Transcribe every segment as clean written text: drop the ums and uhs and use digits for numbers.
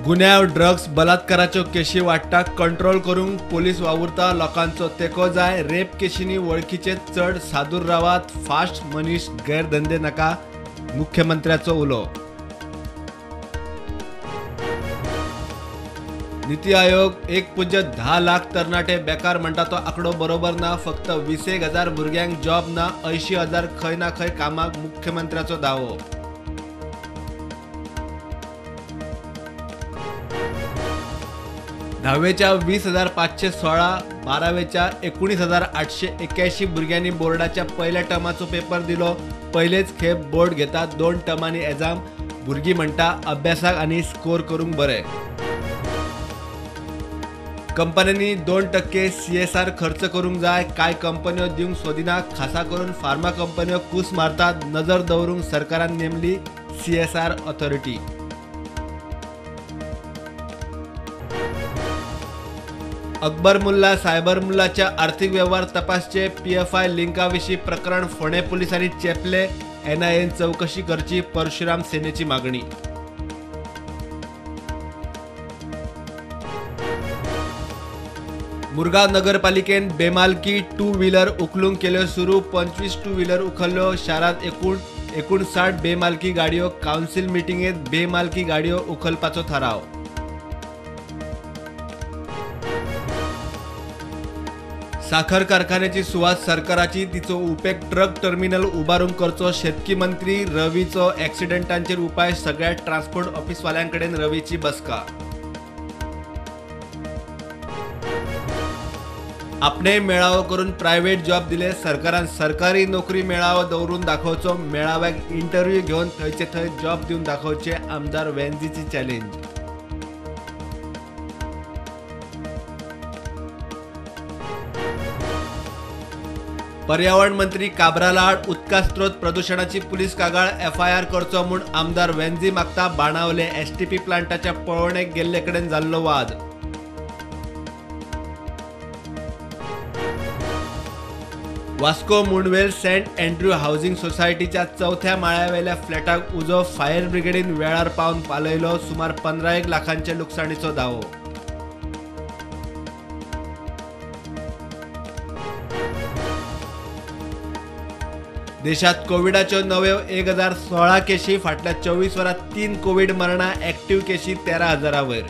गुन्ह्याव drugs बलात्काराच्यो Keshi वाडटा control करूंक police वावुरता लोकांचो तेको जाय रेप केशींनी वळखीचे चढ सादूर रावात फास्ट मनीस गैरधंदे नाका मुख्यमंत्र्याचो उलो। नीति आयोग 1.10 लाख तरणाटे बेकार म्हणटा तो आंकडो बरोबर ना। फक्त 20,000 भुरग्यांक जॉब ना, 80,000 खंय ना खंय कामाक मुख्यमंत्र्याचो दावो। दहावेच्या 20,516, 12वेच्या 19,881 भुरग्यांनी बोर्डाच्या पहिल्या टर्माचो पेपर दिलो। पहिलेच खेप बोर्ड घेता 2 टर्मांनी एग्जाम। भुरगीं म्हणटा अभ्यासाक आनी स्कोर करूंक बरे। कंपन्यांनी 2% CSR खर्च करूंक जाय। काय कंपन्यो दिवंक सोदिना, खासा करून फार्मा कंपन्यो कूस मारतात। नजर दवरूंक सरकारान नेमली CSR ऑथॉरिटी। अकबर मुल्ला सायबर मुल्लाच्या आर्थिक व्यवहार तपासचे PFI लिंकाविषयी प्रकरण फोंडे पोलिसांनी चेपले। NIAन चौकशी करची, परशुराम सेनेची मागणी। मुरगांव नगरपालिकेन बेमालकी 2 व्हीलर उखलूंक केल्यो सुरू। 25 2 व्हीलर उखल्ल्यो। शारांत 59 बेमालकी गाडयो। कावन्सिल मिटिंगेत बेमालकी गाडयो उखलपाचो थाराव। साखर कारखान्याची सुवात सरकाराची, तिचो उपेग ट्रक टर्मिनल उबारूंक करचो। शेतकी मंत्री रवीचो ॲक्सिडंटांचेर उपाय, सगळ्या ट्रान्सपोर्ट ऑफिसवाल्यांकडेन रवीची बसका। आपणे मेळावो करून प्रायव्हेट जॉब दिले। सरकारान सरकारी नोकरी मेळावो दवरून दाखोवचो। मेळाव्याक इंटरव्ह्यू घेवन थंयचे थंय जॉब दिवन दाखोवचे, आमदार वेंझीची चॅलेंज। पर्यावरण मंत्री काब्रालाड उदका स्त्रोत प्रदूषणाची पुलीस कागाळ FIR करचो म्हूण आमदार वेंझी मागता। बाणावले STP प्लांटाच्या पळोवणेक गेल्ले कडेन जाल्लो वाद। वास्को मुंडवेल सेंट अँड्र्यू हाऊसिंग सोसायटीच्या 4थ्या माळ्यावेल्या फ्लॅटाक उजो। फायर ब्रिगेडीन वेळार पावन पालयलो। सुमार 15 लाखांच्या लुकसाणीचो दावो। देशात कोविडाच्यो नव्यो 1016 केशी। फाटल्या 24 वरांत 3 कोविड मरणां। ॲक्टिव्ह केशी 13,000 वयर।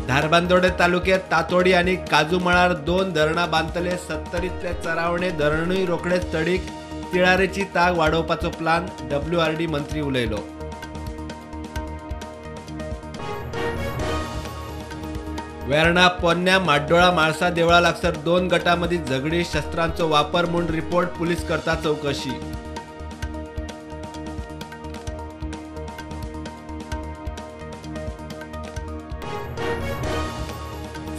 धारबांदोडे तालुक्यात तातोडी आणि काजू मळार 2 धरणां बांदतले। 70तले चरावणे धरणूय रोखडेच तडीक। तिळारेची ताग वाडोवपाचो प्लान, WRD मंत्री उलयलो। वेर्णा पोन्न्या माड्डोळा म्हाळसा देवळा लागसार 2 गटां मदीं झगडी। शस्त्रांचो वापर म्हूण रिपोर्ट, पुलीस करता चौकशी।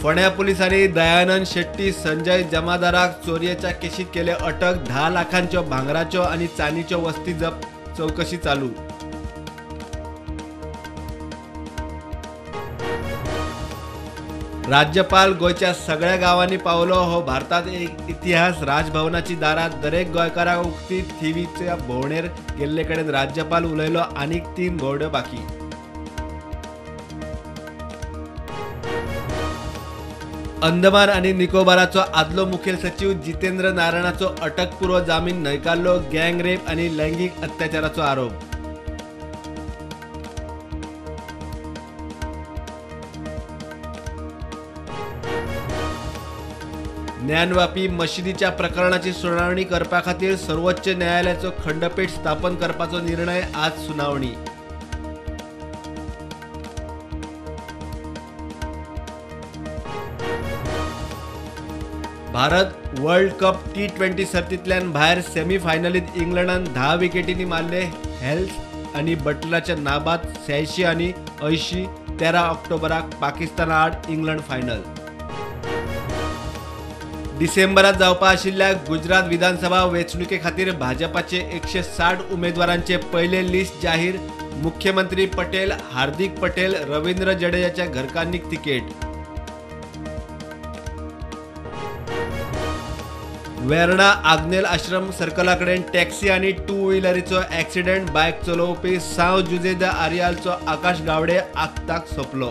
फोंड्या पुलिसांनी दयानंद शेट्टी, संजय जमादाराक चोरयेच्या केशीत केले अटक। 10 लाखांच्यो भांगराच्यो आनी चांदीच्यो वस्ती जप्त, चौकशी चालू। राज्यपाल गोयच्या सगळ्या गावांनी पावलो। हो भारतात एक इतिहास। राजभवनाची दारात दरेक गोंयकाराक उक्ती। थिवीच्या भोंवडेर गेल्ले कडेन राज्यपाल उलयलो। आनीक 3 भोंवड्यो बाकी। अंदमान आणि निकोबाराचो आदलो मुखेल सचिव जितेंद्र नारायणाचो अटकपूर्व जामीन न्हयकारलो। गँग रेप आणि लैंगिक अत्याचाराचो आरोप। ज्ञानवापी मशिदीच्या प्रकरणाची सुनावणी करपा खातीर सर्वोच्च न्यायालयाचो खंडपीठ स्थापन करपाचो निर्णय। आज सुनावणी। भारत वर्ल्ड कप T20 सर्तींतल्यान भायर। सेमी फायनलीत इंग्लंडान 10 विकेटींनी मारले। हेल्थ आणि बटलराच्या नाबाद 86 आणि 80। 13 ऑक्टोबराक पाकिस्ताना आड इंग्लंड फायनल। डिसेंबरात जावपा आशिल्ल्या गुजरात विधानसभा वेंचणुके खातीर भाजपाचे 160 उमेदवारांचे पहिले लिस्ट जाहीर। मुख्यमंत्री पटेल, हार्दिक पटेल, रवींद्र जडेजाच्या घरकान्नीक तिकेट। वेर्णा आग्नेल आश्रम सर्कला कडेन टॅक्सी आनी टू व्हिलरीचो ॲक्सिडेंट. बायक चलोवपी साव जुजेदा आरियालचो आकाश गावडे आगताक सोंपलो.